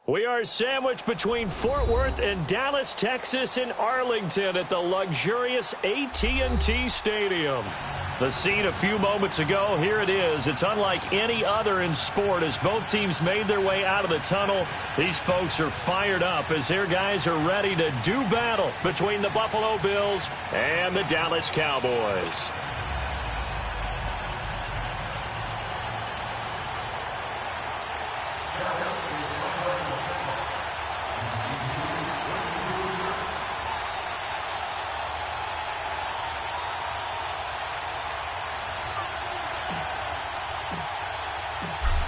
We are sandwiched between Fort Worth and Dallas, Texas, and Arlington at the luxurious AT&T Stadium. The scene a few moments ago, here it is. It's unlike any other in sport as both teams made their way out of the tunnel. These folks are fired up as their guys are ready to do battle between the Buffalo Bills and the Dallas Cowboys.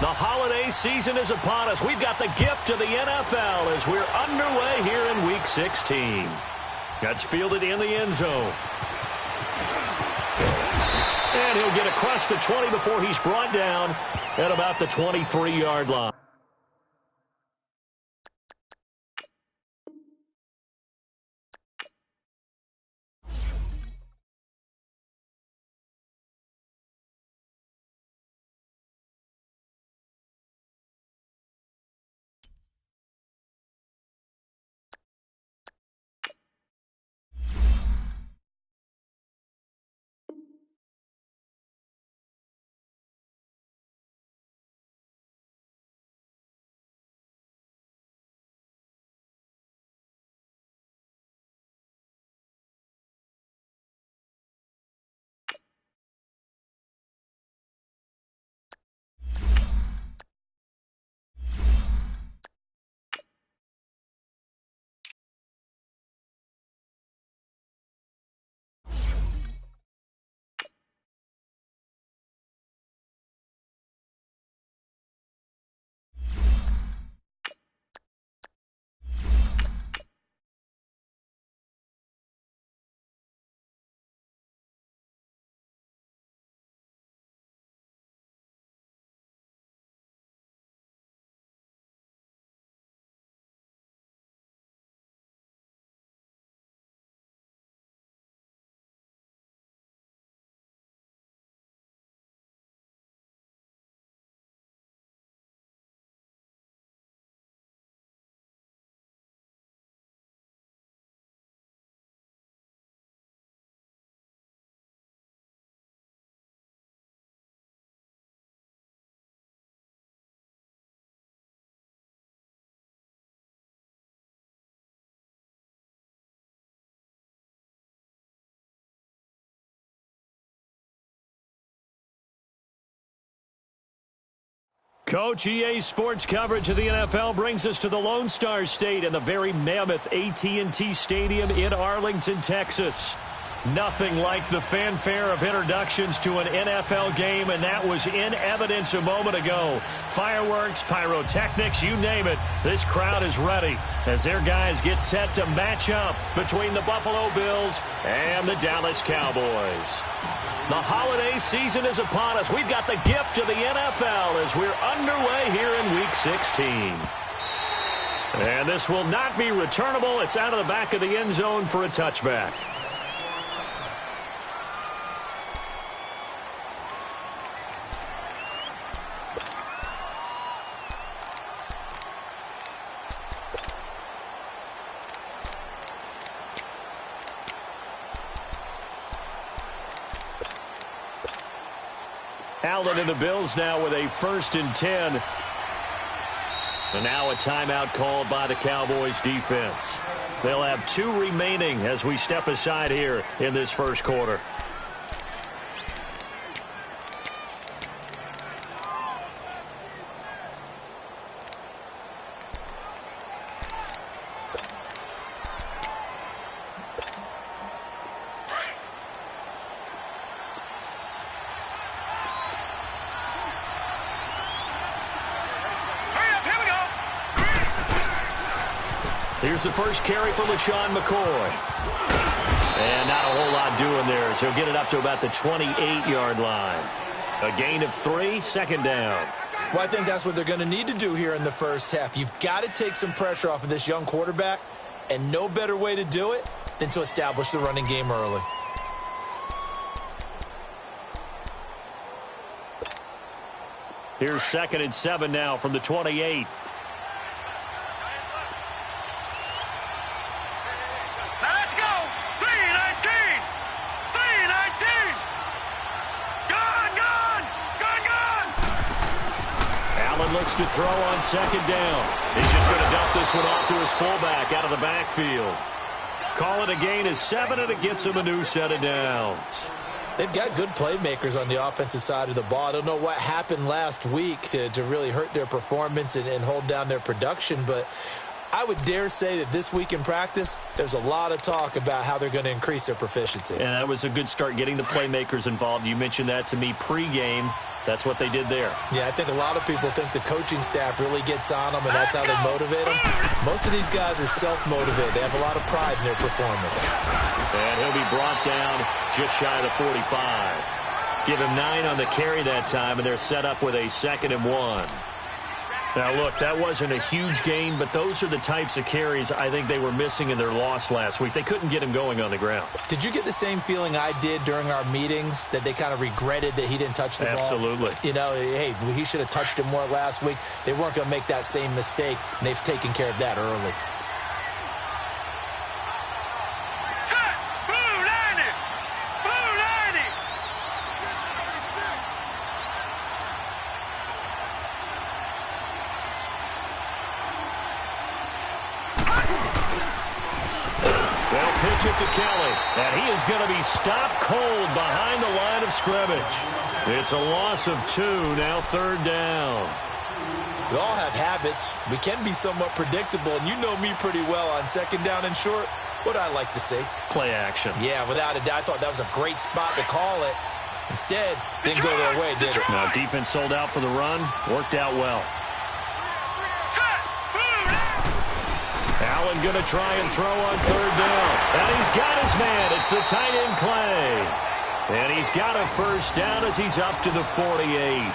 The holiday season is upon us. We've got the gift of the NFL as we're underway here in Week 16. That's fielded in the end zone. And he'll get across the 20 before he's brought down at about the 23-yard line. Coach, EA Sports coverage of the NFL brings us to the Lone Star State and the very mammoth AT&T Stadium in Arlington, Texas. Nothing like the fanfare of introductions to an NFL game, and that was in evidence a moment ago. Fireworks, pyrotechnics, you name it. This crowd is ready as their guys get set to match up between the Buffalo Bills and the Dallas Cowboys. The holiday season is upon us. We've got the gift of the NFL as we're underway here in Week 16. And this will not be returnable. It's out of the back of the end zone for a touchback. Allen and the Bills now with a 1st and 10. And now a timeout called by the Cowboys defense. They'll have 2 remaining as we step aside here in this first quarter. Here's the first carry for LaShawn McCoy. And not a whole lot doing there as he'll get it up to about the 28-yard line. A gain of 3, 2nd down. Well, I think that's what they're going to need to do here in the first half. You've got to take some pressure off of this young quarterback, and no better way to do it than to establish the running game early. Here's 2nd and 7 now from the 28. looks to throw on second down. He's just going to dump this one off to his fullback out of the backfield. Call it a gain of 7, and it gets him a new set of downs. They've got good playmakers on the offensive side of the ball. I don't know what happened last week to really hurt their performance and hold down their production, but I would dare say that this week in practice, there's a lot of talk about how they're going to increase their proficiency. And that was a good start, getting the playmakers involved. You mentioned that to me pregame. That's what they did there. Yeah, I think a lot of people think the coaching staff really gets on them, and that's how they motivate them. Most of these guys are self-motivated. They have a lot of pride in their performance. And he'll be brought down just shy of the 45. Give him 9 on the carry that time, and they're set up with a 2nd and 1. Now, look, that wasn't a huge gain, but those are the types of carries I think they were missing in their loss last week. They couldn't get him going on the ground. Did you get the same feeling I did during our meetings, that they kind of regretted that he didn't touch the ball? Absolutely. You know, hey, he should have touched it more last week. They weren't going to make that same mistake, and they've taken care of that early. Pitch it to Kelly, and he is going to be stopped cold behind the line of scrimmage. It's a loss of 2, now 3rd down. We all have habits. We can be somewhat predictable, and you know me pretty well on 2nd down and short. What I like to see? Play action. Yeah, without a doubt. I thought that was a great spot to call it. Instead, didn't go their way, did it? Now, defense sold out for the run. Worked out well. Allen going to try and throw on 3rd down. And he's got his man. It's the tight end, Clay. And he's got a 1st down as he's up to the 48.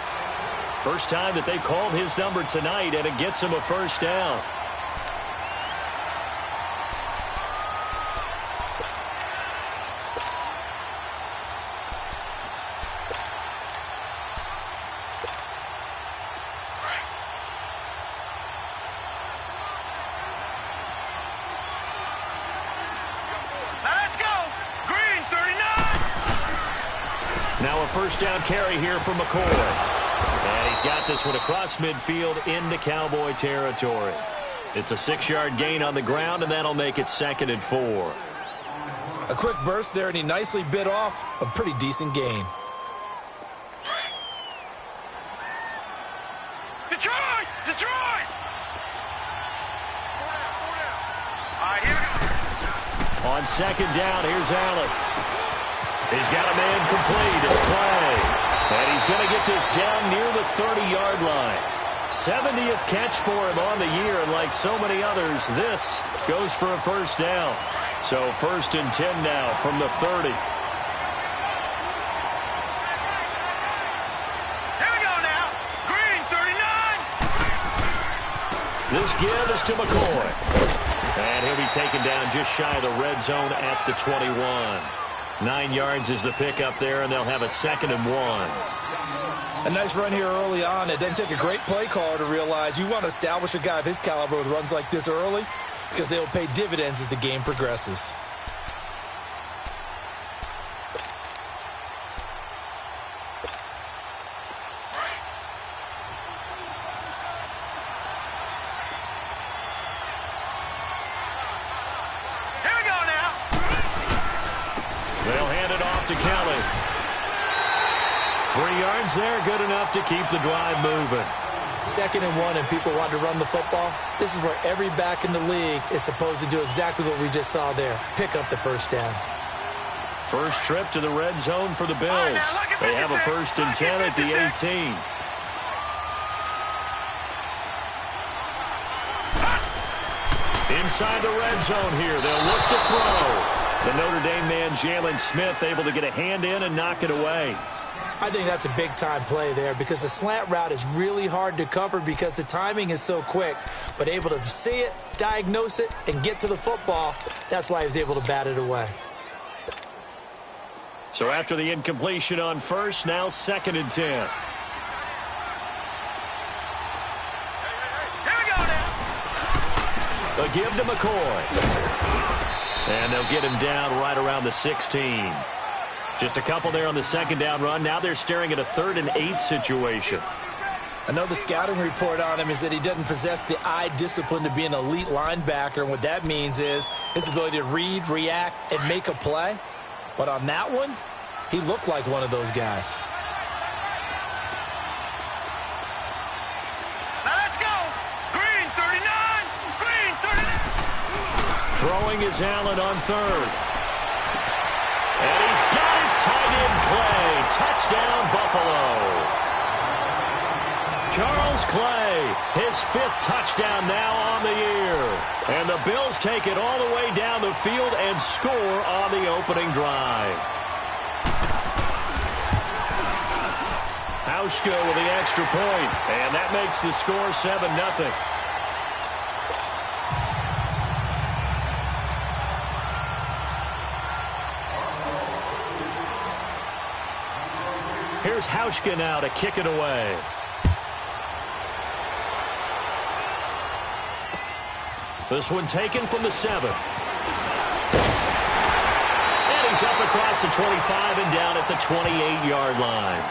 First time that they've called his number tonight, and it gets him a 1st down. Now a 1st down carry here from McCoy. And he's got this one across midfield into Cowboy territory. It's a 6-yard gain on the ground, and that'll make it 2nd and 4. A quick burst there, and he nicely bit off a pretty decent gain. Detroit! Detroit! All right, here we go. On 2nd down, here's Allen. He's got a man complete. It's Clay. And he's going to get this down near the 30-yard line. 70th catch for him on the year, and like so many others, this goes for a 1st down. So 1st and 10 now from the 30. Here we go now. Green, 39. This give is to McCoy. And he'll be taken down just shy of the red zone at the 21. 9 yards is the pickup there, and they'll have a 2nd and 1. A nice run here early on. It doesn't take a great play caller to realize you want to establish a guy of his caliber with runs like this early, because they'll pay dividends as the game progresses. They'll hand it off to Kelly. 3 yards there, good enough to keep the drive moving. 2nd and 1, and people want to run the football. This is where every back in the league is supposed to do exactly what we just saw there. Pick up the 1st down. First trip to the red zone for the Bills. They have a 1st and 10 at the 18. Inside the red zone here. They'll look to throw. The Notre Dame man, Jalen Smith, able to get a hand in and knock it away. I think that's a big-time play there, because the slant route is really hard to cover because the timing is so quick. But able to see it, diagnose it, and get to the football, that's why he was able to bat it away. So after the incompletion on 1st, now 2nd and 10. Here we go now. A give to McCoy. And they'll get him down right around the 16. Just a couple there on the 2nd down run. Now they're staring at a 3rd and 8 situation. I know the scouting report on him is that he doesn't possess the eye discipline to be an elite linebacker, and what that means is his ability to read, react, and make a play. But on that one, he looked like one of those guys. Now let's go. Green 39. Green 39. Throwing is Allen on third. And he's got his tight end Clay. Touchdown, Buffalo. Charles Clay, his 5th touchdown now on the year. And the Bills take it all the way down the field and score on the opening drive. Hauschka with the extra point, and that makes the score 7-0. Here's Hauschka now to kick it away. This one taken from the 7. And he's up across the 25 and down at the 28-yard line.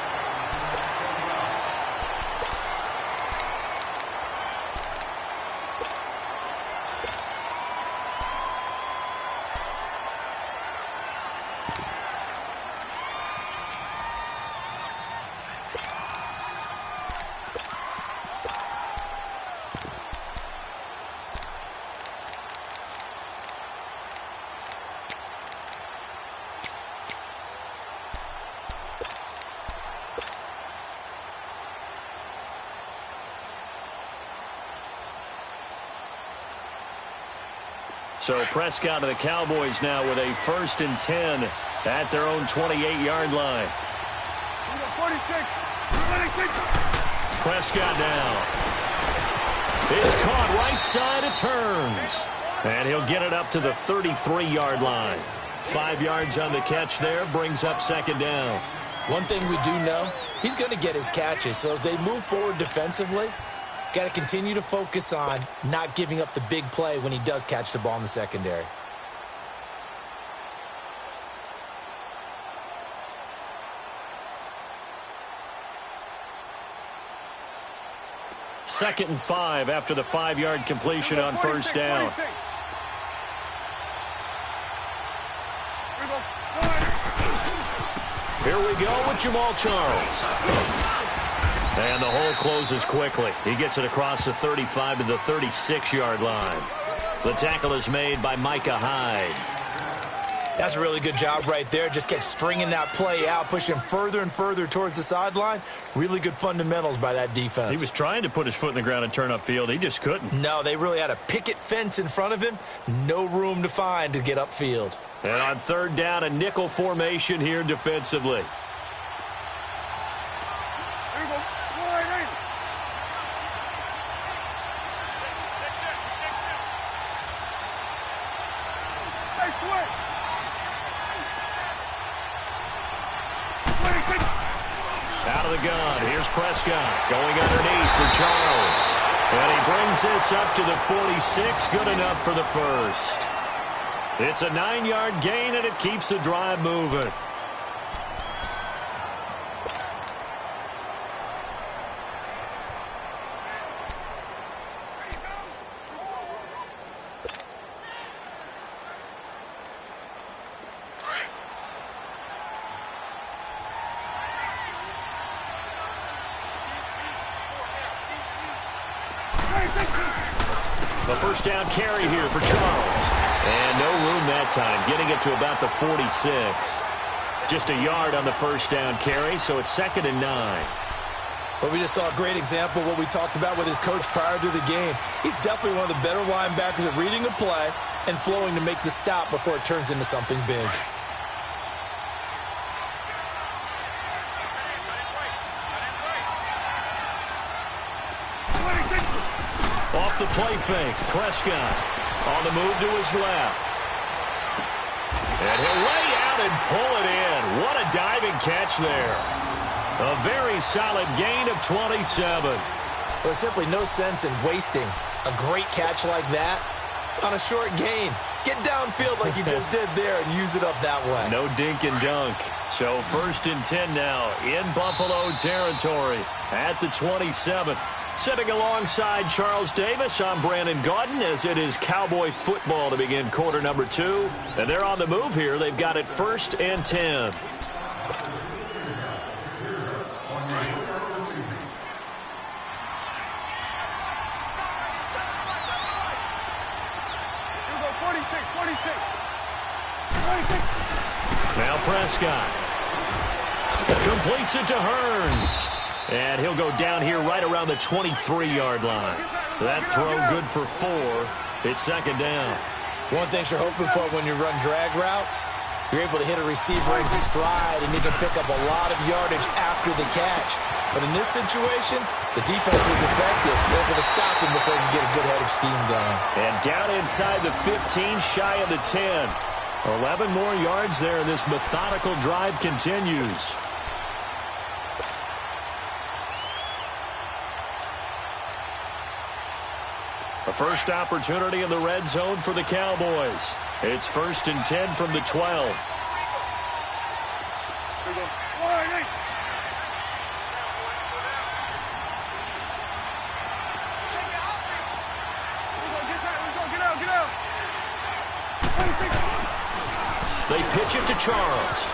So Prescott of the Cowboys now with a 1st and 10 at their own 28-yard line. 46. Prescott now. It's caught right side of turns. And he'll get it up to the 33-yard line. 5 yards on the catch there, brings up 2nd down. One thing we do know, he's going to get his catches. So as they move forward defensively, got to continue to focus on not giving up the big play when he does catch the ball in the secondary. Second and 5 after the 5-yard completion on 1st down. Here we go with Jamal Charles. And the hole closes quickly. He gets it across the 35 to the 36-yard line. The tackle is made by Micah Hyde. That's a really good job right there. Just kept stringing that play out, pushing him further and further towards the sideline. Really good fundamentals by that defense. He was trying to put his foot in the ground and turn upfield. He just couldn't. No, they really had a picket fence in front of him. No room to find to get upfield. And on 3rd down, a nickel formation here defensively. Out of the gun, here's Prescott going underneath for Charles. And he brings this up to the 46, good enough for the 1st. It's a 9-yard gain, and it keeps the drive moving. The 1st down carry here for Charles. And no room that time, getting it to about the 46. Just a yard on the 1st down carry, so it's 2nd and 9. But we just saw a great example of what we talked about with his coach prior to the game. He's definitely one of the better linebackers at reading a play and flowing to make the stop before it turns into something big. Off the play fake, Prescott on the move to his left. And he'll lay out and pull it in. What a diving catch there. A very solid gain of 27. Well, there's simply no sense in wasting a great catch like that on a short gain. Get downfield like you just did there and use it up that way. No dink and dunk. So 1st and 10 now in Buffalo territory. at the 27. Sitting alongside Charles Davis, I'm Brandon Gaudin, as it is Cowboy football to begin quarter number 2. And they're on the move here. They've got it 1st and 10. Now Prescott completes it to Hearns. And he'll go down here right around the 23-yard line. That throw good for 4. It's 2nd down. One thing you're hoping for when you run drag routes, you're able to hit a receiver in stride, and you can pick up a lot of yardage after the catch. But in this situation, the defense was effective, able to stop him before you get a good head of steam going. And down inside the 15, shy of the 10. 11 more yards there, and this methodical drive continues. A first opportunity in the red zone for the Cowboys. It's 1st and 10 from the 12. They pitch it to Charles.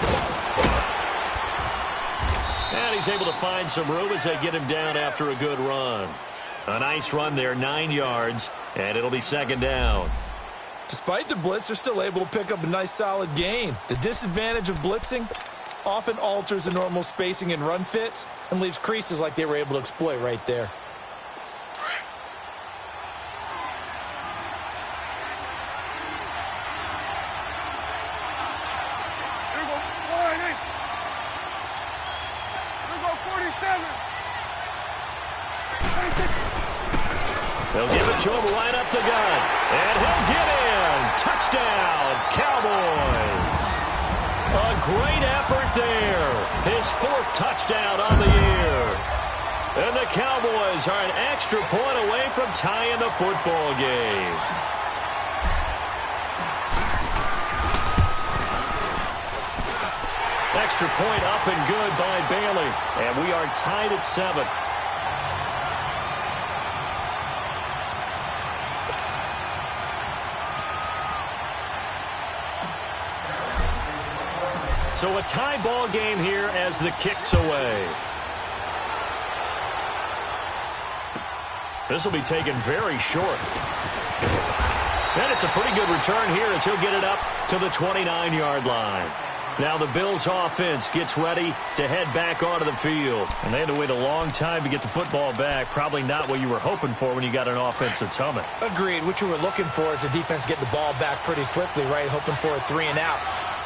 And he's able to find some room as they get him down after a good run. A nice run there, 9 yards, and it'll be 2nd down. Despite the blitz, they're still able to pick up a nice, solid gain. The disadvantage of blitzing often alters the normal spacing and run fits and leaves creases like they were able to exploit right there. They'll give it to him right up the gut. And he'll get in. Touchdown, Cowboys. A great effort there. His 4th touchdown on the year. And the Cowboys are an extra point away from tying the football game. Extra point up and good by Bailey. And we are tied at 7. So a tie ball game here as the kick's away. This will be taken very short. And it's a pretty good return here as he'll get it up to the 29-yard line. Now the Bills offense gets ready to head back onto the field. And they had to wait a long time to get the football back. Probably not what you were hoping for when you got an offense that's humming. Agreed. What you were looking for is the defense getting the ball back pretty quickly, right? Hoping for a 3 and out.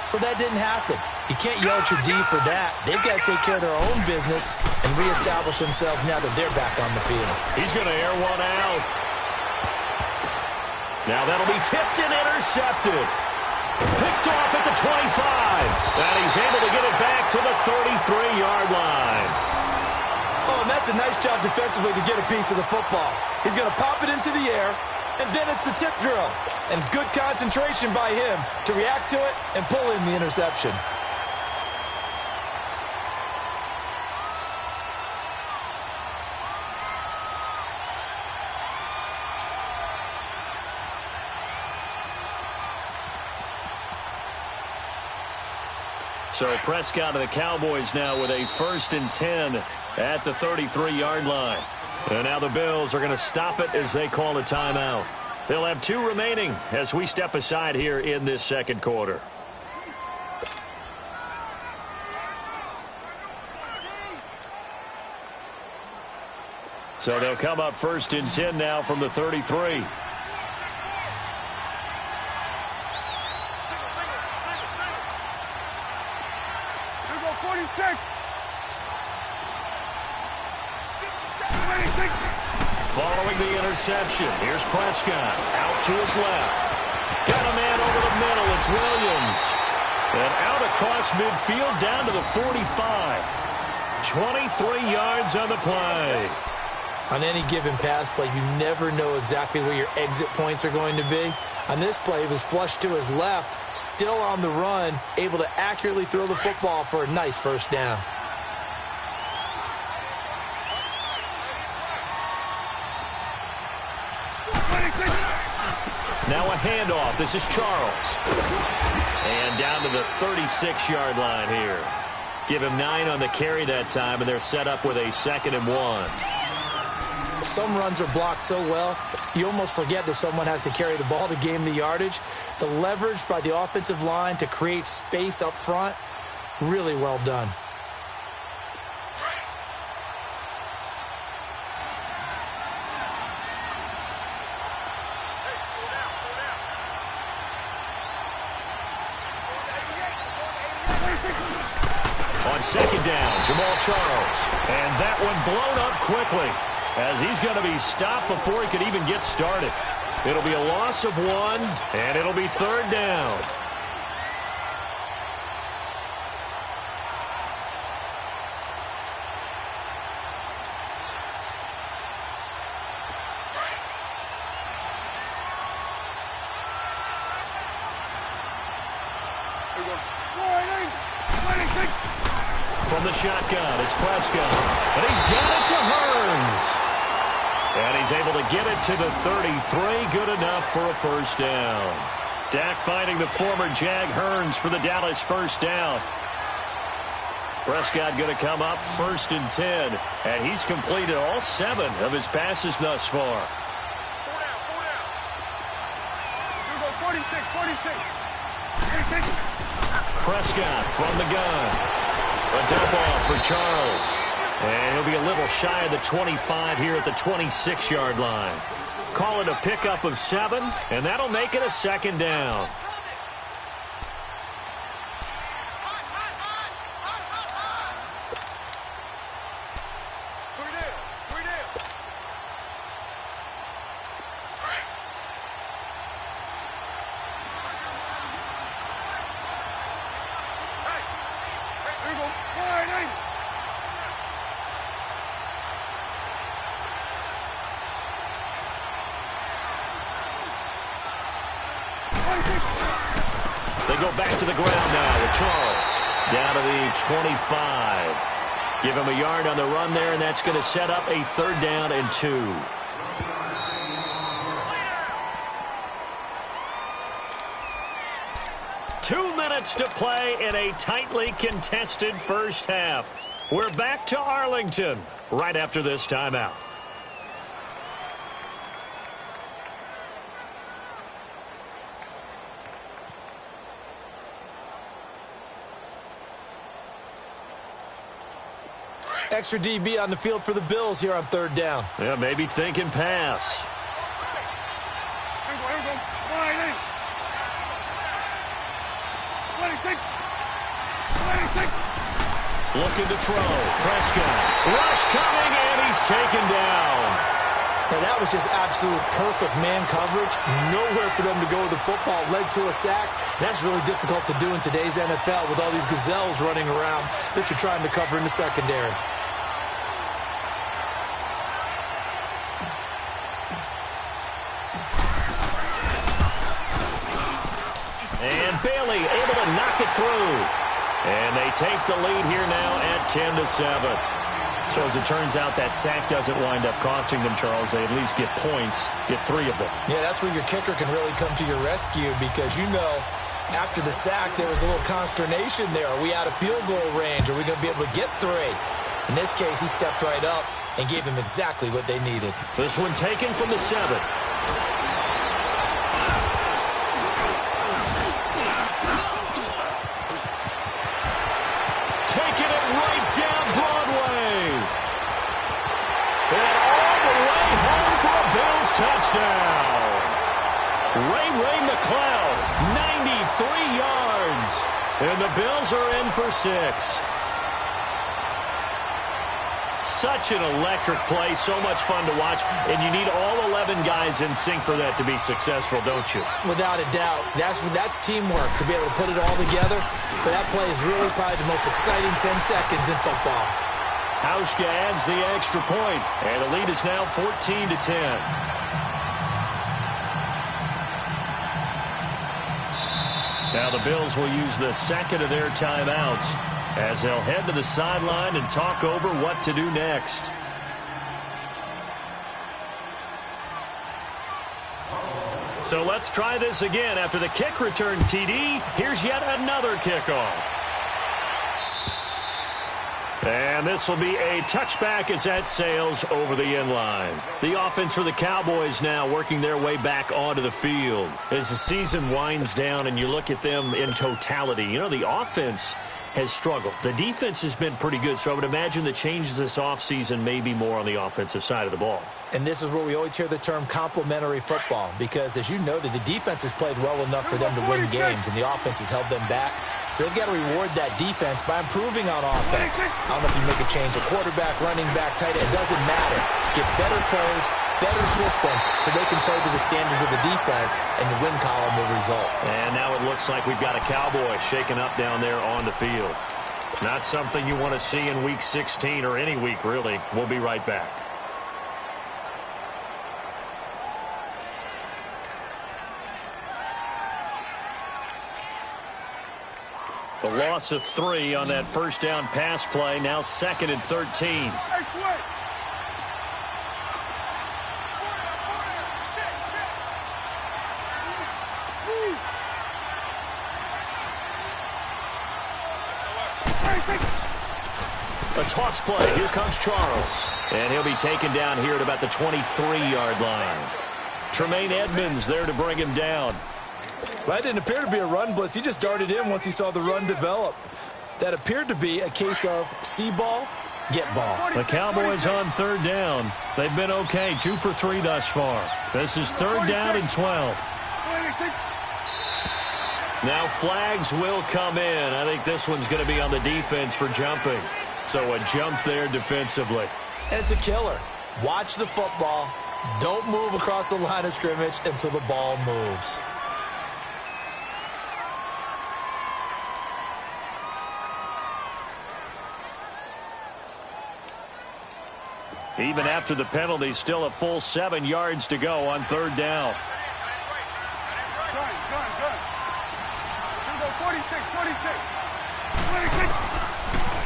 So that didn't happen. You can't yell at your D for that. They've got to take care of their own business and reestablish themselves now that they're back on the field. He's going to air one out. Now that'll be tipped and intercepted. Picked off at the 25. And he's able to get it back to the 33-yard line. Oh, and that's a nice job defensively to get a piece of the football. He's going to pop it into the air, and then it's the tip drill. And good concentration by him to react to it and pull in the interception. So Prescott of the Cowboys now with a 1st and 10 at the 33-yard line. And now the Bills are going to stop it as they call a timeout. They'll have 2 remaining as we step aside here in this 2nd quarter. So they'll come up 1st and 10 now from the 33. Following the interception, here's Prescott out to his left. Got a man over the middle. It's Williams. And out across midfield down to the 45. 23 yards on the play. On any given pass play, you never know exactly where your exit points are going to be. On this play, he was flushed to his left, still on the run, able to accurately throw the football for a nice 1st down. Now a handoff. This is Charles. And down to the 36-yard line here. Give him 9 on the carry that time, and they're set up with a 2nd and 1. Some runs are blocked so well, you almost forget that someone has to carry the ball to gain the yardage. The leverage by the offensive line to create space up front, really well done. On 2nd down, Jamal Charles. And that one blown up quickly, as he's going to be stopped before he could even get started. It'll be a loss of 1, and it'll be 3rd down. From the shotgun, it's Prescott. And he's got it to Hearns. And he's able to get it to the 33. Good enough for a 1st down. Dak finding the former Jag Hearns for the Dallas 1st down. Prescott going to come up 1st and 10. And he's completed all 7 of his passes thus far. 46. Prescott from the gun. A dump off for Charles. And he'll be a little shy of the 25 here at the 26-yard line. Call it a pickup of 7, and that'll make it a 2nd down. They go back to the ground now with Charles. Down to the 25. Give him a yard on the run there, and that's going to set up a 3rd down and 2. Two minutes to play in a tightly contested first half. We're back to Arlington right after this timeout. Extra DB on the field for the Bills here on 3rd down. Yeah, maybe thinking pass. Looking to throw. Prescott. Rush coming, and he's taken down. And that was just absolute perfect man coverage. Nowhere for them to go with the football. Led to a sack. And that's really difficult to do in today's NFL with all these gazelles running around that you're trying to cover in the secondary. And Bailey able to knock it through. And they take the lead here now at 10-7. So as it turns out, that sack doesn't wind up costing them, Charles. They at least get points, get 3 of them. Yeah, that's where your kicker can really come to your rescue because, you know, after the sack, there was a little consternation there. Are we out of field goal range? Are we going to be able to get 3? In this case, he stepped right up and gave them exactly what they needed. This one taken from the 7. Taking it right down Broadway. And all the way home for a Bills touchdown. Ray McLeod, 93 yards. And the Bills are in for 6. Such an electric play, so much fun to watch, and you need all 11 guys in sync for that to be successful, don't you? Without a doubt. That's teamwork, to be able to put it all together. But that play is really probably the most exciting 10 seconds in football. Hauschka adds the extra point, and the lead is now 14-10. Now the Bills will use the second of their timeouts as they'll head to the sideline and talk over what to do next. So let's try this again. After the kick return TD, here's yet another kickoff. And this will be a touchback as that sails over the end line. The offense for the Cowboys now working their way back onto the field. As the season winds down and you look at them in totality, you know, the offense has struggled. The defense has been pretty good, so I would imagine the changes this offseason may be more on the offensive side of the ball. And this is where we always hear the term complementary football because, as you noted, the defense has played well enough for them to win games, and the offense has held them back. So they've got to reward that defense by improving on offense. I don't know if you make a change, a quarterback, running back, tight end, it doesn't matter. Get better players, better system, so they can play to the standards of the defense, and the win column will result. And now it looks like we've got a Cowboy shaking up down there on the field. Not something you want to see in Week 16 or any week, really. We'll be right back. The loss of 3 on that first down pass play. Now 2nd and 13. A toss play. Here comes Charles. And he'll be taken down here at about the 23-yard line. Tremaine Edmonds there to bring him down. Well, that didn't appear to be a run blitz. He just darted in once he saw the run develop. That appeared to be a case of see ball, get ball. The Cowboys on 3rd down. They've been okay. 2 for 3 thus far. This is 3rd down and 12. Now flags will come in. I think this one's going to be on the defense for jumping. So a jump there defensively. And it's a killer. Watch the football. Don't move across the line of scrimmage until the ball moves. Even after the penalty, still a full 7 yards to go on 3rd down.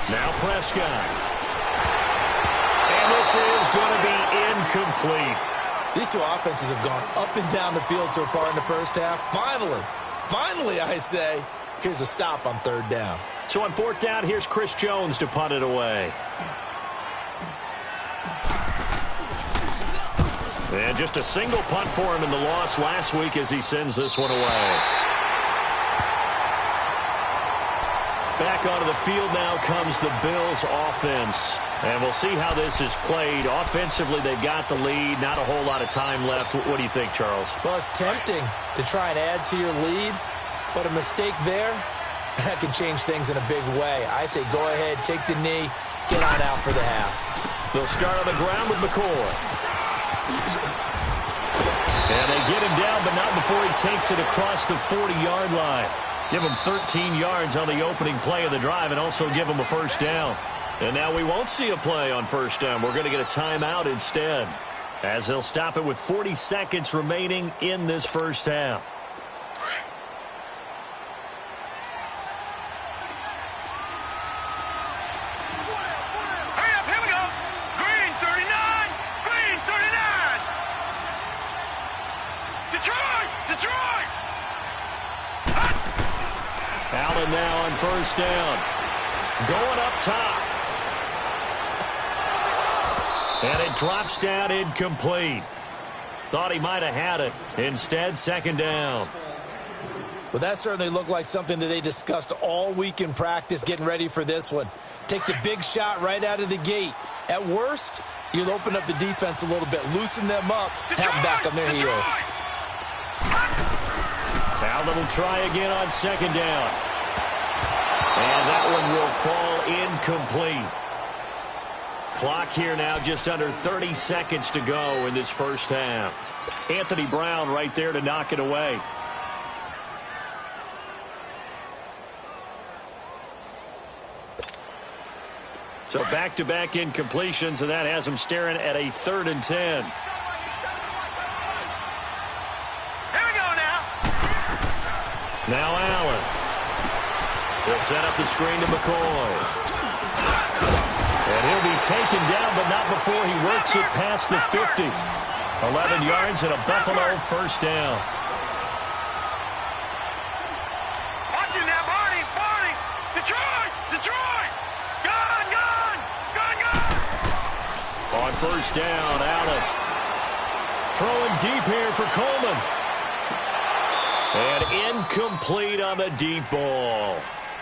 Now Prescott. And this is going to be incomplete. These two offenses have gone up and down the field so far in the first half. Finally, I say, here's a stop on 3rd down. So on 4th down, here's Chris Jones to punt it away. And just a single punt for him in the loss last week as he sends this one away. Back onto the field now comes the Bills offense. And we'll see how this is played. Offensively, they've got the lead. Not a whole lot of time left. What do you think, Charles? Well, it's tempting to try and add to your lead, but a mistake there, that can change things in a big way. I say go ahead, take the knee, get on out for the half. They'll start on the ground with McCoy. And they get him down, but not before he takes it across the 40-yard line. Give him 13 yards on the opening play of the drive and also give him a first down. And now we won't see a play on first down. We're going to get a timeout instead, as they'll stop it with 40 seconds remaining in this first half. Hurry up, here we go. Green 39, green 39. Detroit! Allen now on first down. Going up top. And it drops down incomplete. Thought he might have had it. Instead, 2nd down. Well, that certainly looked like something that they discussed all week in practice getting ready for this one. Take the big shot right out of the gate. At worst, you'll open up the defense a little bit, loosen them up, have them back on their heels. Allen will try again on 2nd down. And that one will fall incomplete. Clock here now just under 30 seconds to go in this first half. Anthony Brown right there to knock it away. So back-to-back incompletions, and that has him staring at a 3rd and 10. Here we go now. Now Allen. He'll set up the screen to McCoy. And he'll be taken down, but not before he works it past the 50. 11 yards and a Buffalo first down. first down. Allen throwing deep here for Coleman. And incomplete on the deep ball.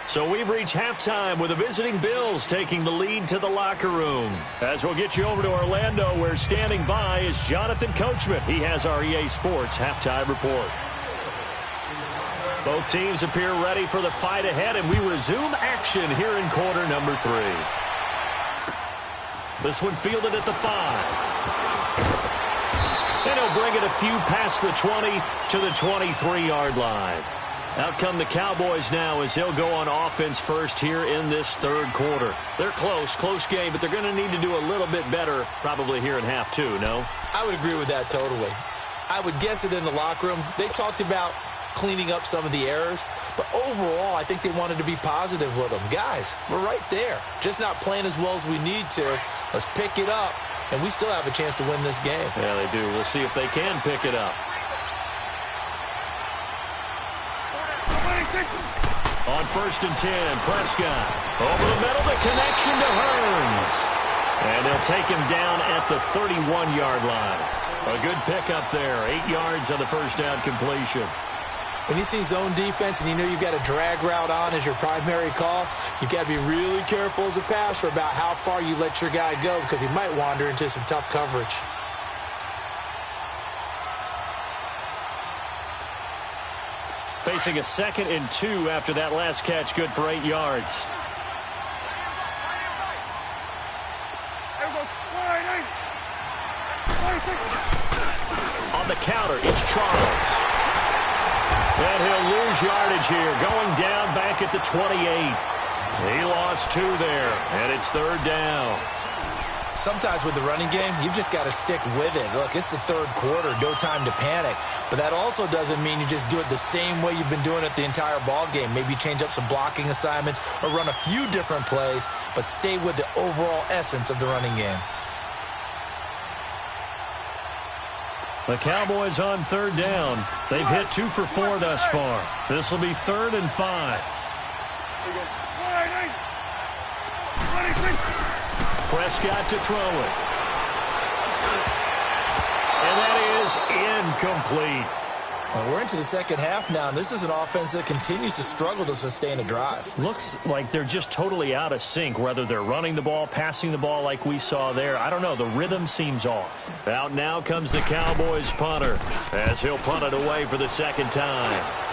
So we've reached halftime with the visiting Bills taking the lead to the locker room. As we'll get you over to Orlando, where standing by is Jonathan Coachman. He has our EA Sports halftime report. Both teams appear ready for the fight ahead, and we resume action here in quarter number 3. This one fielded at the 5. And he'll bring it a few past the 20 to the 23-yard line. Out come the Cowboys now as they'll go on offense first here in this third quarter. They're close game, but they're going to need to do a little bit better probably here in half 2, no? I would agree with that totally. I would guess it in the locker room. They talked about cleaning up some of the errors, but overall I think they wanted to be positive with them. Guys, we're right there. Just not playing as well as we need to. Let's pick it up, and we still have a chance to win this game. Yeah, they do. We'll see if they can pick it up. On 1st and 10, Prescott. Over the middle, the connection to Hearns. And they'll take him down at the 31-yard line. A good pickup there. 8 yards on the first down completion. When you see zone defense and you know you've got a drag route on as your primary call, you've got to be really careful as a passer about how far you let your guy go because he might wander into some tough coverage. Facing a 2nd and 2 after that last catch, good for 8 yards. On the counter, it's Charles. And he'll lose yardage here, going down back at the 28. He lost 2 there, and it's 3rd down. Sometimes with the running game, you've just got to stick with it. Look, it's the third quarter, no time to panic. But that also doesn't mean you just do it the same way you've been doing it the entire ball game. Maybe change up some blocking assignments or run a few different plays, but stay with the overall essence of the running game. The Cowboys on 3rd down. They've hit 2 for 4 thus far. This will be 3rd and 5. Prescott to throw it. And that is incomplete. Well, we're into the second half now, and this is an offense that continues to struggle to sustain a drive. Looks like they're just totally out of sync, whether they're running the ball, passing the ball like we saw there. I don't know. The rhythm seems off. Out now comes the Cowboys punter as he'll punt it away for the 2nd time.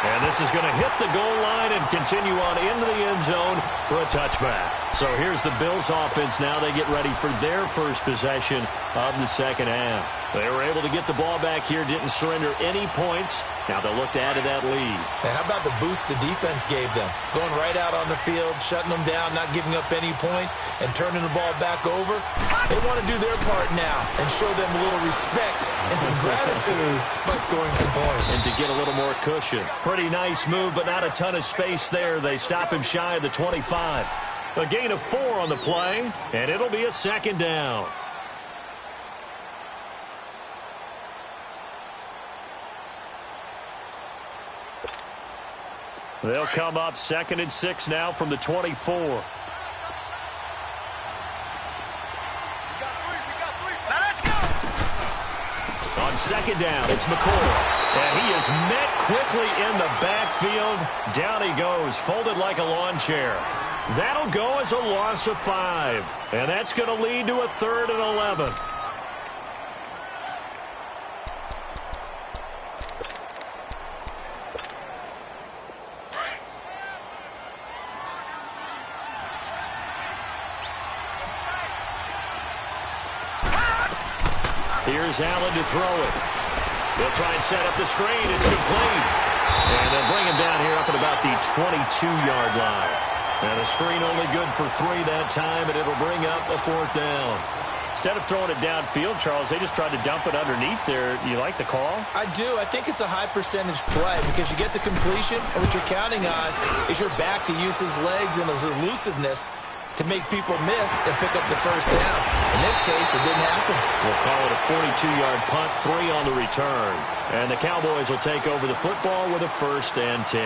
And this is going to hit the goal line and continue on into the end zone for a touchback. So here's the Bills offense now. They get ready for their first possession of the second half. They were able to get the ball back here, didn't surrender any points. Now they'll look to add to that lead. Now, how about the boost the defense gave them? Going right out on the field, shutting them down, not giving up any points, and turning the ball back over. They want to do their part now and show them a little respect and some gratitude by scoring some points. And to get a little more cushion. Pretty nice move, but not a ton of space there. They stop him shy of the 25. A gain of 4 on the play, and it'll be a 2nd down. They'll come up 2nd and 6 now from the 24. Now let's go. On 2nd down, it's McCoy. And he is met quickly in the backfield. Down he goes, folded like a lawn chair. That'll go as a loss of 5. And that's going to lead to a 3rd and 11. Here's Allen to throw it. They'll try and set up the screen. It's complete. And they'll bring him down here up at about the 22-yard line. And a screen only good for 3 that time, and it'll bring up a 4th down. Instead of throwing it downfield, Charles, they just tried to dump it underneath there. You like the call? I do. I think it's a high percentage play because you get the completion, and what you're counting on is your back to use his legs and his elusiveness to make people miss and pick up the 1st down. In this case, it didn't happen. We'll call it a 42-yard punt, 3 on the return. And the Cowboys will take over the football with a 1st and 10.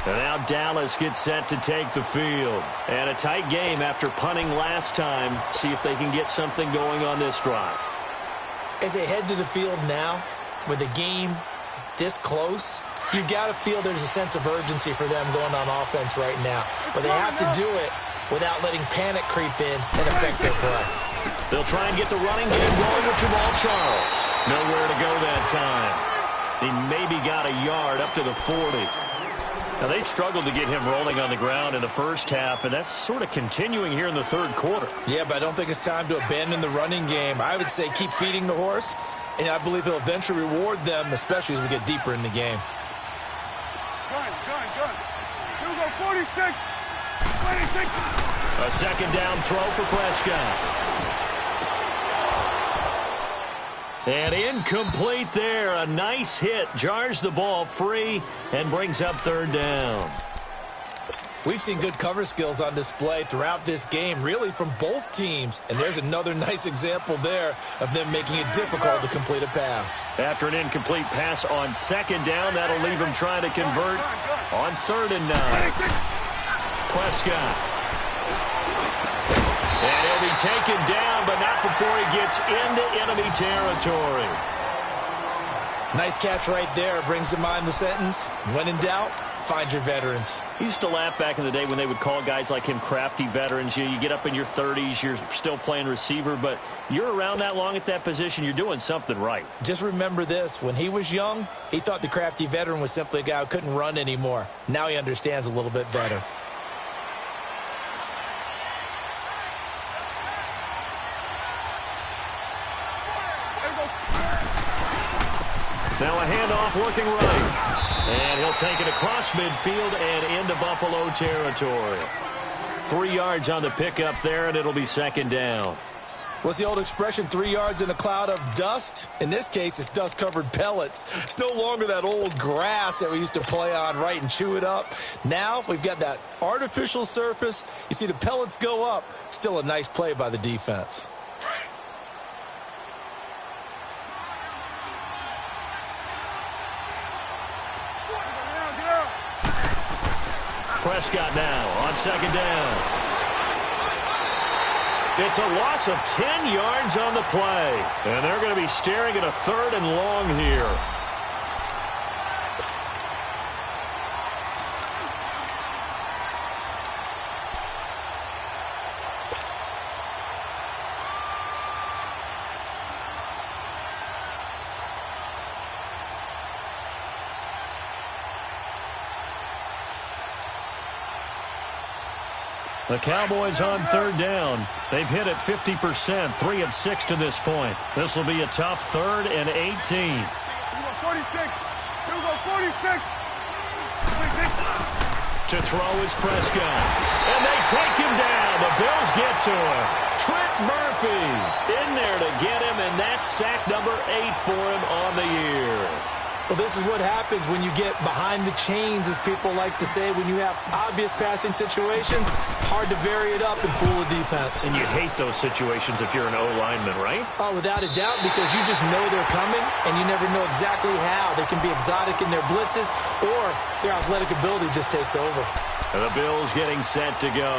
And now Dallas gets set to take the field. And a tight game after punting last time. See if they can get something going on this drive. As they head to the field now, with the game this close, you've got to feel there's a sense of urgency for them going on offense right now. But they have to do it without letting panic creep in and affect their play. They'll try and get the running game going with Jamal Charles. Nowhere to go that time. He maybe got a yard up to the 40. Now, they struggled to get him rolling on the ground in the first half, and that's sort of continuing here in the third quarter. Yeah, but I don't think it's time to abandon the running game. I would say keep feeding the horse, and I believe he'll eventually reward them, especially as we get deeper in the game. Gun. Here we go, 46. 26. A second down throw for Prescott. And incomplete there. A nice hit. Jars the ball free and brings up third down. We've seen good cover skills on display throughout this game, really from both teams. And there's another nice example there of them making it difficult to complete a pass. After an incomplete pass on second down, that'll leave him trying to convert on 3rd and 9. Prescott. And he'll be taken down, but not before he gets into enemy territory. Nice catch right there. Brings to mind the sentence, when in doubt, find your veterans. I used to laugh back in the day when they would call guys like him crafty veterans. You get up in your 30s, you're still playing receiver, but you're around that long at that position, you're doing something right. Just remember this. When he was young, he thought the crafty veteran was simply a guy who couldn't run anymore. Now he understands a little bit better. Now a handoff looking right. And he'll take it across midfield and into Buffalo territory. 3 yards on the pickup there, and it'll be second down. What's the old expression, 3 yards in a cloud of dust? In this case, it's dust-covered pellets. It's no longer that old grass that we used to play on, right, and chew it up. Now we've got that artificial surface. You see the pellets go up. Still a nice play by the defense. Prescott now on second down. It's a loss of 10 yards on the play. And they're going to be staring at a 3rd and long here. The Cowboys on 3rd down. They've hit it 50%, 3 of 6 to this point. This will be a tough 3rd and 18. 46. Here we go, 46. 26. To throw is Prescott. And they take him down. The Bills get to him. Trent Murphy in there to get him, and that's sack number 8 for him on the year. Well, this is what happens when you get behind the chains, as people like to say. When you have obvious passing situations, hard to vary it up and fool the defense. And you hate those situations if you're an O-lineman, right? Oh, without a doubt, because you just know they're coming, and you never know exactly how. They can be exotic in their blitzes, or their athletic ability just takes over. And the Bills getting set to go.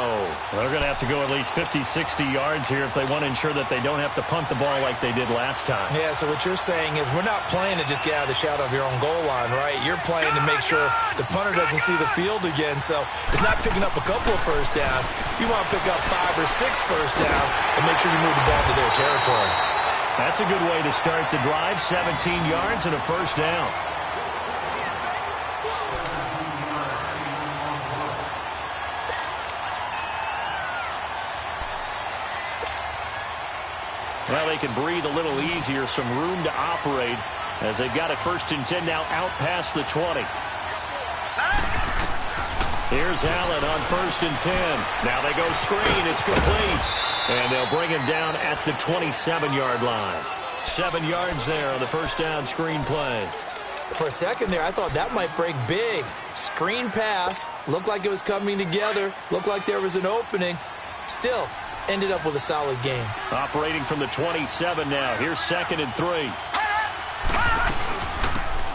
They're going to have to go at least 50, 60 yards here if they want to ensure that they don't have to punt the ball like they did last time. Yeah, so what you're saying is we're not playing to just get out of the shadow of your own goal line, right? You're playing to make sure the punter doesn't see the field again. So it's not picking up a couple of first downs. You want to pick up 5 or 6 first downs and make sure you move the ball to their territory. That's a good way to start the drive. 17 yards and a first down. Well, they can breathe a little easier, some room to operate as they've got it 1st and 10 now out past the 20. Here's Allen on 1st and 10. Now they go screen. It's complete. And they'll bring him down at the 27-yard line. 7 yards there on the first down screen play. For a second there, I thought that might break big. Screen pass. Looked like it was coming together. Looked like there was an opening. Still, ended up with a solid game. Operating from the 27 now. Here's 2nd and 3.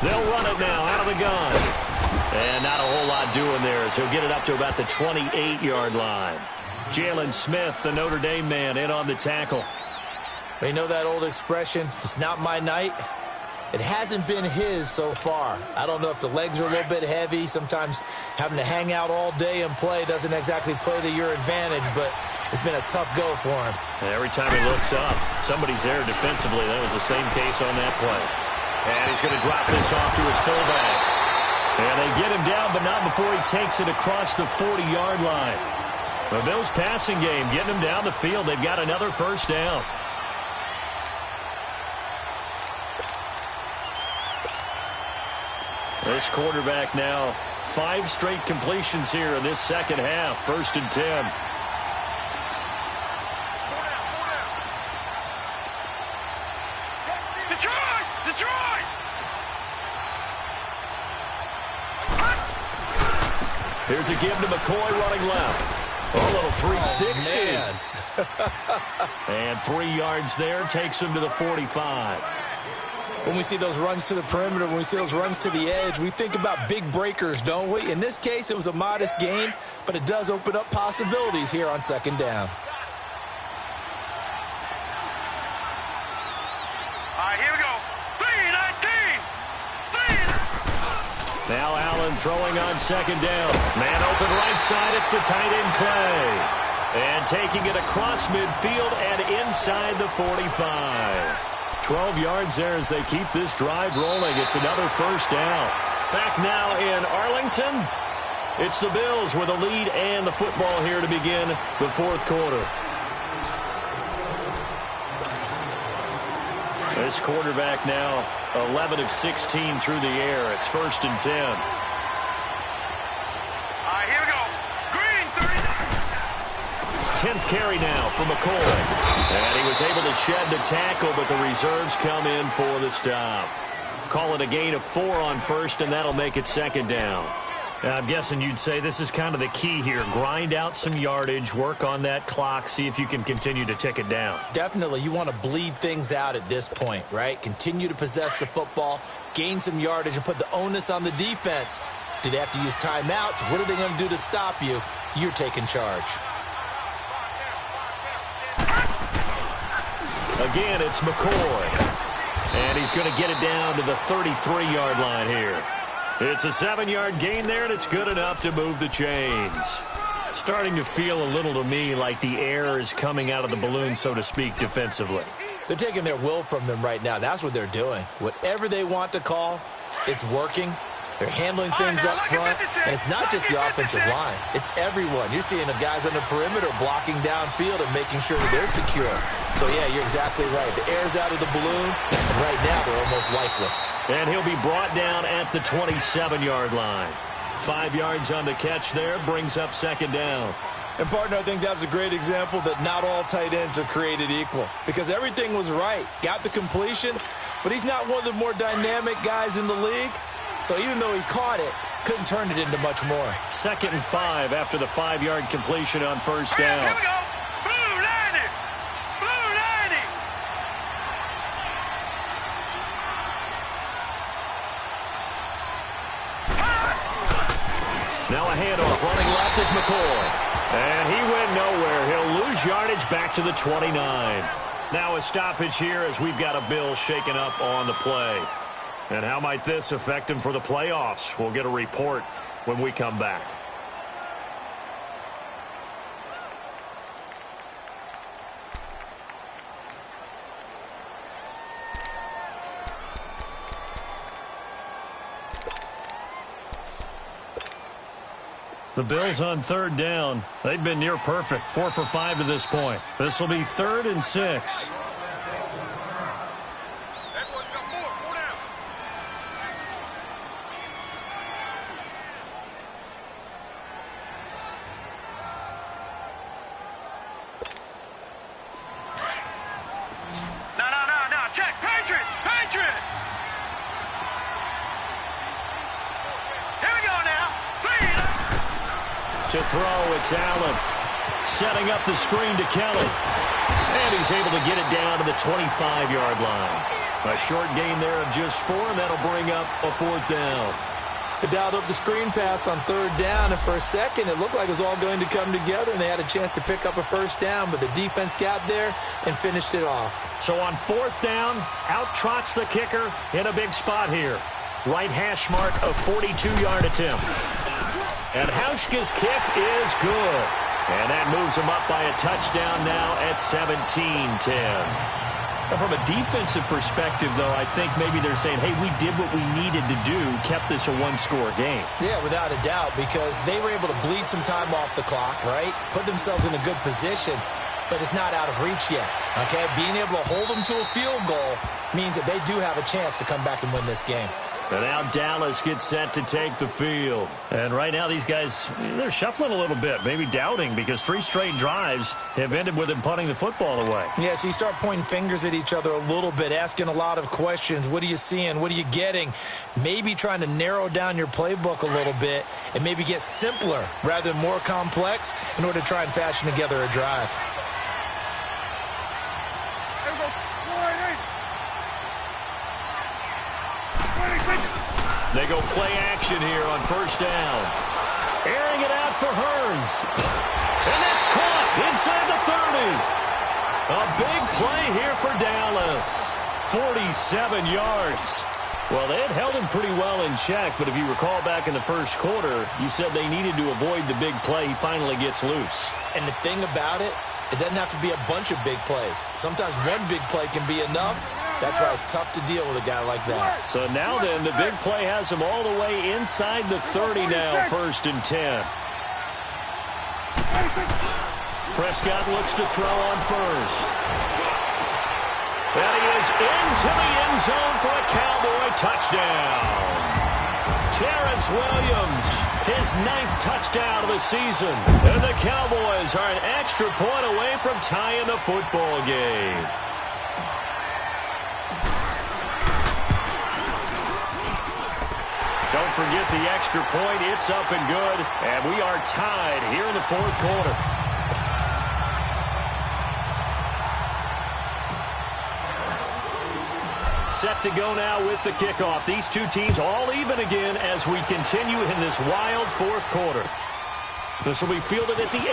They'll run it now out of the gun. And not a whole lot doing there as he'll get it up to about the 28-yard line. Jalen Smith, the Notre Dame man, in on the tackle. You know that old expression, it's not my night? It hasn't been his so far. I don't know if the legs are a little bit heavy. Sometimes having to hang out all day and play doesn't exactly play to your advantage, but it's been a tough go for him. Every time he looks up, somebody's there defensively. That was the same case on that play. And he's going to drop this off to his fullback. And they get him down, but not before he takes it across the 40-yard line. The Bills' passing game getting him down the field. They've got another first down. This quarterback now 5 straight completions here in this second half. 1st and 10. Detroit! Detroit! Here's a give to McCoy running left. A little 360. And 3 yards there takes him to the 45. When we see those runs to the perimeter, when we see those runs to the edge, we think about big breakers, don't we? In this case, it was a modest gain, but it does open up possibilities here on 2nd down. All right, here we go. 3-19. Now Allen throwing on 2nd down. Man open right side. It's the tight end Clay. And taking it across midfield and inside the 45. 12 yards there as they keep this drive rolling. It's another first down. Back now in Arlington. It's the Bills with a lead and the football here to begin the 4th quarter. This quarterback now 11 of 16 through the air. It's 1st and 10. All right, here we go. Green, 10th carry now for McCoy. And he was able to shed the tackle, but the reserves come in for the stop. Call it a gain of 4 on 1st, and that'll make it 2nd down. I'm guessing you'd say this is kind of the key here. Grind out some yardage, work on that clock, see if you can continue to tick it down. Definitely, you want to bleed things out at this point, right? Continue to possess the football, gain some yardage, and put the onus on the defense. Do they have to use timeouts? What are they going to do to stop you? You're taking charge. Again, it's McCoy. And he's going to get it down to the 33-yard line here. It's a 7-yard gain there, and it's good enough to move the chains. Starting to feel a little to me like the air is coming out of the balloon, so to speak, defensively. They're taking their will from them right now. That's what they're doing. Whatever they want to call, it's working. They're handling things up front, and it's not just the offensive line. It's everyone. You're seeing the guys on the perimeter blocking downfield and making sure that they're secure. So, yeah, you're exactly right. The air's out of the balloon, and right now they're almost lifeless. And he'll be brought down at the 27-yard line. 5 yards on the catch there, brings up 2nd down. And, partner, I think that was a great example that not all tight ends are created equal because everything was right. Got the completion, but he's not one of the more dynamic guys in the league. So even though he caught it, couldn't turn it into much more. 2nd and 5 after the 5-yard completion on 1st down. Here we go. Blue 90. Blue 90. Now a handoff. Running left is McCoy. And he went nowhere. He'll lose yardage back to the 29. Now a stoppage here as we've got a Bill shaken up on the play. And how might this affect him for the playoffs? We'll get a report when we come back. The Bills on 3rd down. They've been near perfect. 4 for 5 to this point. This will be 3rd and 6. To throw, it's Allen. Setting up the screen to Kelly. And he's able to get it down to the 25-yard line. A short gain there of just 4, and that'll bring up a 4th down. They dialed up the screen pass on third down, and for a second, it looked like it was all going to come together, and they had a chance to pick up a first down, but the defense got there and finished it off. So on fourth down, out trots the kicker in a big spot here. Right hash mark of 42-yard attempt. And Hauschka's kick is good. And that moves him up by a touchdown now at 17-10. From a defensive perspective, though, I think maybe they're saying, hey, we did what we needed to do, kept this a one-score game. Yeah, without a doubt, because they were able to bleed some time off the clock, right? Put themselves in a good position, but it's not out of reach yet, okay? Being able to hold them to a field goal means that they do have a chance to come back and win this game. And now Dallas gets set to take the field. And right now these guys, they're shuffling a little bit, maybe doubting, because 3 straight drives have ended with them punting the football away. Yeah, so you start pointing fingers at each other a little bit, asking a lot of questions. What are you seeing? What are you getting? Maybe trying to narrow down your playbook a little bit and maybe get simpler rather than more complex in order to try and fashion together a drive. They go play action here on first down. Airing it out for Hearns. And that's caught inside the 30. A big play here for Dallas. 47 yards. Well, they had held him pretty well in check, but if you recall back in the first quarter, you said they needed to avoid the big play. He finally gets loose. And the thing about it, it doesn't have to be a bunch of big plays. Sometimes one big play can be enough. That's why it's tough to deal with a guy like that. So now then, the big play has him all the way inside the 30 now, 1st and 10. Prescott looks to throw on first. And he is into the end zone for a Cowboy touchdown. Terrence Williams, his 9th touchdown of the season. And the Cowboys are an extra point away from tying the football game. Don't forget the extra point. It's up and good. And we are tied here in the 4th quarter. Set to go now with the kickoff. These two teams all even again as we continue in this wild 4th quarter. This will be fielded at the 8.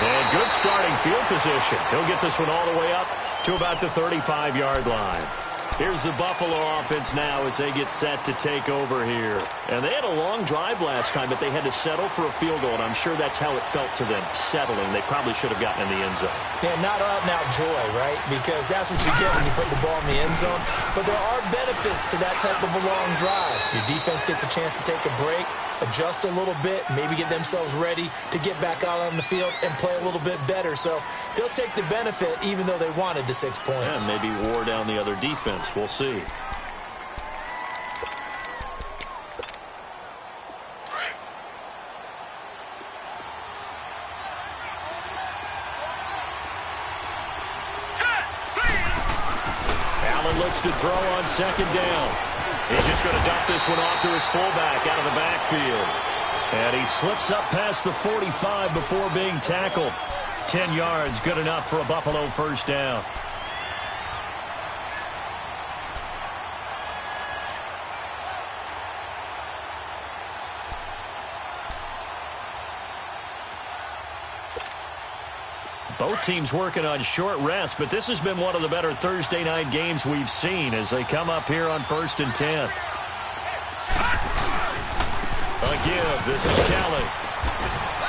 And good starting field position. He'll get this one all the way up to about the 35-yard line. Here's the Buffalo offense now as they get set to take over here. And they had a long drive last time, but they had to settle for a field goal, and I'm sure that's how it felt to them, settling. They probably should have gotten in the end zone. Yeah, not out-and-out joy, right? Because that's what you get when you put the ball in the end zone. But there are benefits to that type of a long drive. Your defense gets a chance to take a break, adjust a little bit, maybe get themselves ready to get back out on the field and play a little bit better. So they'll take the benefit even though they wanted the 6 points. And maybe wore down the other defense. We'll see. Allen looks to throw on 2nd down. He's just going to dump this one off to his fullback out of the backfield. And he slips up past the 45 before being tackled. 10 yards, good enough for a Buffalo first down. Both teams working on short rest, but this has been one of the better Thursday night games we've seen as they come up here on 1st and 10. A give. This is Kelly.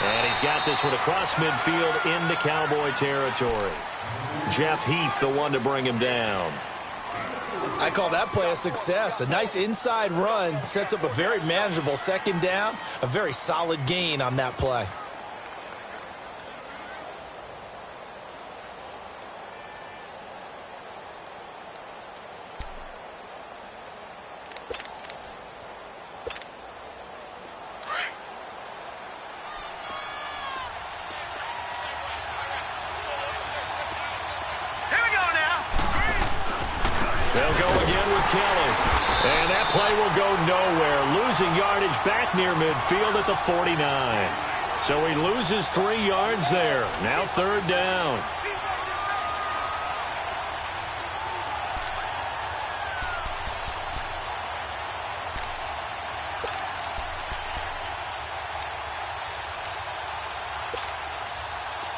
And he's got this one across midfield into Cowboy territory. Jeff Heath, the one to bring him down. I call that play a success. A nice inside run sets up a very manageable 2nd down. A very solid gain on that play. Yardage back near midfield at the 49. So he loses 3 yards there. Now 3rd down.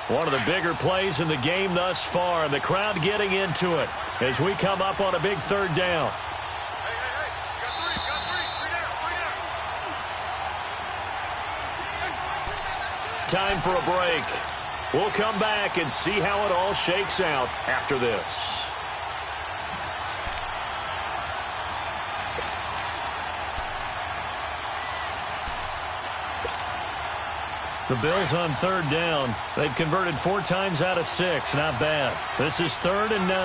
One of the bigger plays in the game thus far, and the crowd getting into it as we come up on a big third down. Time for a break. We'll come back and see how it all shakes out after this. The Bills on third down. They've converted 4 times out of 6. Not bad. This is 3rd and 9. All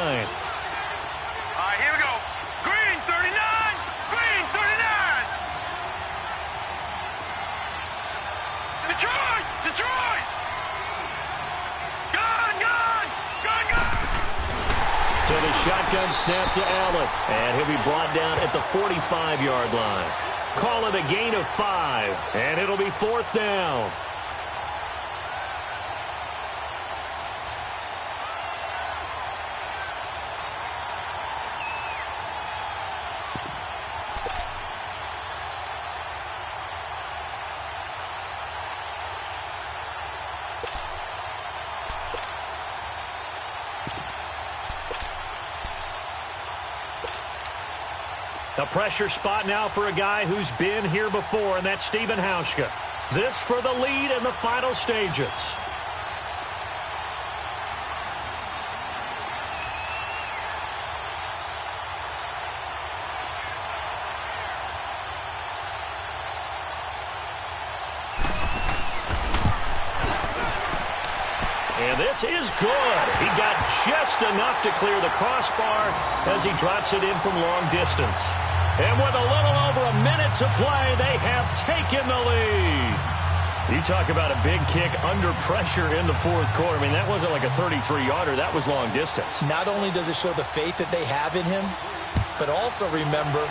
right, here we go. Green 39. Green 39. Detroit. Detroit. Gun, gun. Gun, gun. So the shotgun snap to Allen. And he'll be brought down at the 45-yard line. Call it a gain of 5. And it'll be 4th down. A pressure spot now for a guy who's been here before, and that's Stephen Hauschka. This for the lead in the final stages. And this is good. He got just enough to clear the crossbar as he drops it in from long distance. And with a little over a minute to play, they have taken the lead. You talk about a big kick under pressure in the 4th quarter. I mean, that wasn't like a 33-yarder. That was long distance. Not only does it show the faith that they have in him, but also remember,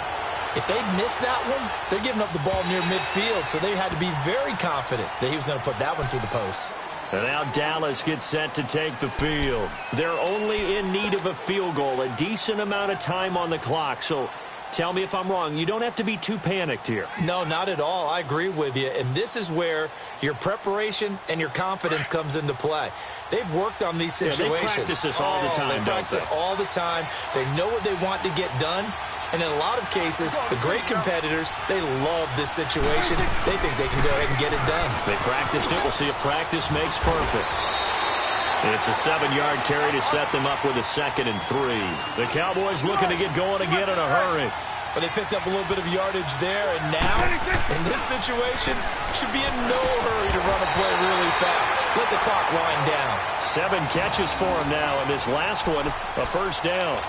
if they miss that one, they're giving up the ball near midfield, so they had to be very confident that he was going to put that one through the post. And now Dallas gets set to take the field. They're only in need of a field goal, a decent amount of time on the clock. So tell me if I'm wrong. You don't have to be too panicked here. No, not at all. I agree with you. And this is where your preparation and your confidence comes into play. They've worked on these situations. Yeah, they practice this all the time, They practice it all the time. They know what they want to get done. And in a lot of cases, the great competitors, they love this situation. They think they can go ahead and get it done. They practiced it. We'll see if practice makes perfect. It's a 7-yard carry to set them up with a 2nd and 3. The Cowboys looking to get going again in a hurry. But they picked up a little bit of yardage there, and now, in this situation, should be in no hurry to run a play really fast. Let the clock wind down. 7 catches for him now, and this last one, a 1st down.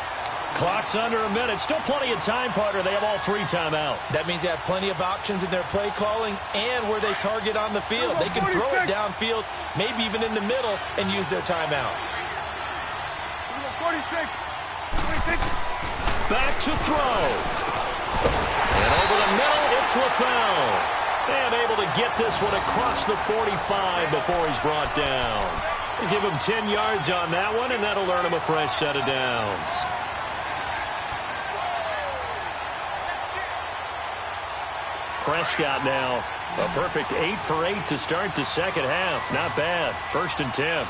Clock's under a minute. Still plenty of time, partner. They have all 3 timeout. That means they have plenty of options in their play calling and where they target on the field. They can throw it downfield, maybe even in the middle, and use their timeouts. 46. Back to throw. And over the middle, it's LaFell. And able to get this one across the 45 before he's brought down. Give him 10 yards on that one, and that'll earn him a fresh set of downs. Prescott now, a perfect 8 for 8 to start the second half. Not bad. 1st and 10.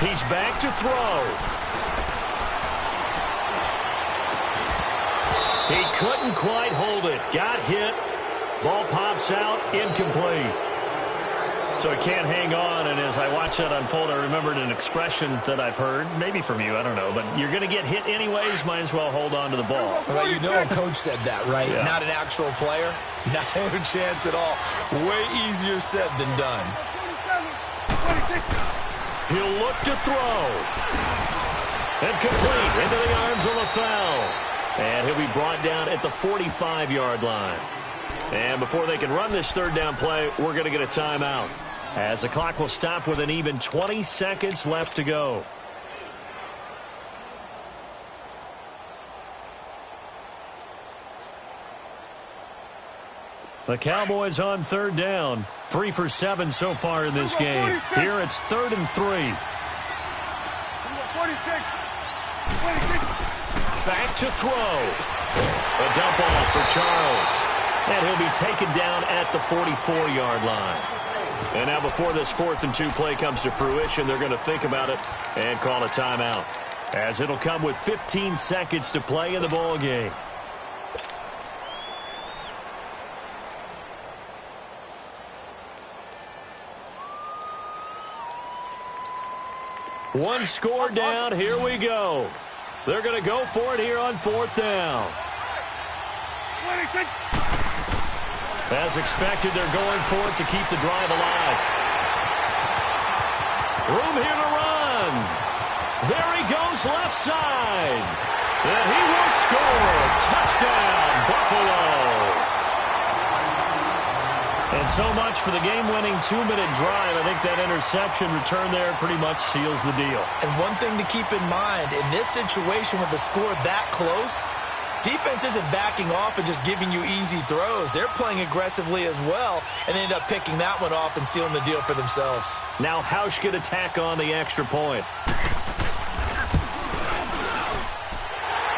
He's back to throw. He couldn't quite hold it. Got hit. Ball pops out. Incomplete. So he can't hang on, and as I watch that unfold, I remembered an expression that I've heard, maybe from you, I don't know, but you're going to get hit anyways, might as well hold on to the ball. Well, you know a coach said that, right? Yeah. Not an actual player. No chance at all. Way easier said than done. He'll look to throw. And complete into the arms of LaFell. And he'll be brought down at the 45-yard line. And before they can run this 3rd down play, we're going to get a timeout, as the clock will stop with an even 20 seconds left to go. The Cowboys on 3rd down. 3 for 7 so far in this game. Here it's 3rd and 3. 46. Back to throw. A dump off for Charles. And he'll be taken down at the 44-yard line. And now before this 4th and 2 play comes to fruition, they're going to think about it and call a timeout, as it'll come with 15 seconds to play in the ball game. One score down. Here we go. They're going to go for it here on 4th down. As expected, they're going for it to keep the drive alive. Room here to run. There he goes, left side. And he will score. Touchdown, Buffalo. And so much for the game-winning 2-minute drive. I think that interception return there pretty much seals the deal. And one thing to keep in mind, in this situation with the score that close, defense isn't backing off and just giving you easy throws. They're playing aggressively as well, and they end up picking that one off and sealing the deal for themselves. Now Hausch could attack on the extra point.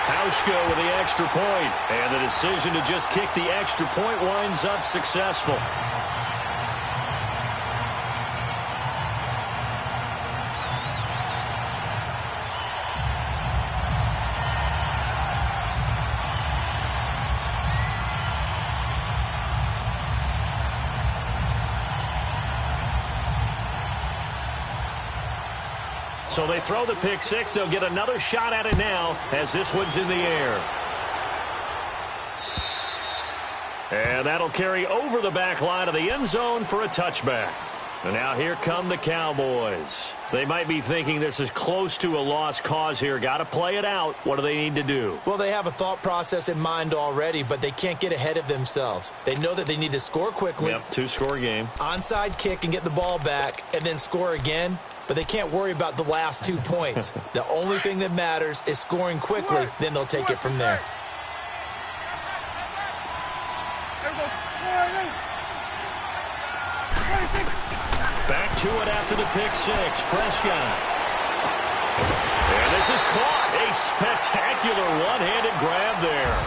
Hauschka with the extra point, and the decision to just kick the extra point winds up successful. So they throw the pick six. They'll get another shot at it now as this one's in the air. And that'll carry over the back line of the end zone for a touchback. And now here come the Cowboys. They might be thinking this is close to a lost cause here. Got to play it out. What do they need to do? Well, they have a thought process in mind already, but they can't get ahead of themselves. They know that they need to score quickly. Yep, 2-score game. Onside kick and get the ball back and then score again. But they can't worry about the last 2 points. The only thing that matters is scoring quickly. Then they'll take it from there. Back to it after the pick six. Prescott. And this is caught. A spectacular one-handed grab there.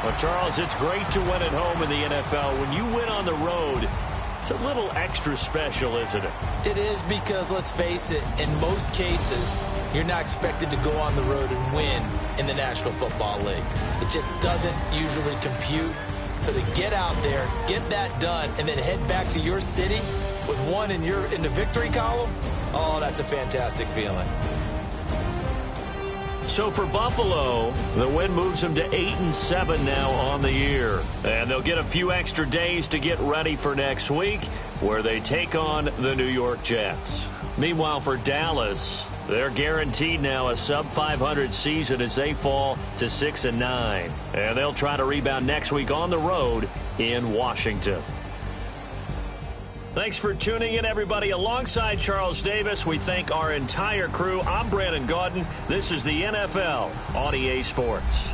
Well, Charles, it's great to win at home in the NFL. When you win on the road, it's a little extra special, isn't it? It is, because, let's face it, in most cases, you're not expected to go on the road and win in the National Football League. It just doesn't usually compute. So to get out there, get that done, and then head back to your city with one in the victory column, oh, that's a fantastic feeling. So for Buffalo, the win moves them to 8-7 now on the year. And they'll get a few extra days to get ready for next week, where they take on the New York Jets. Meanwhile, for Dallas, they're guaranteed now a sub-500 season as they fall to 6-9. And they'll try to rebound next week on the road in Washington. Thanks for tuning in, everybody. Alongside Charles Davis, we thank our entire crew. I'm Brandon Gaudin. This is the NFL on EA Sports.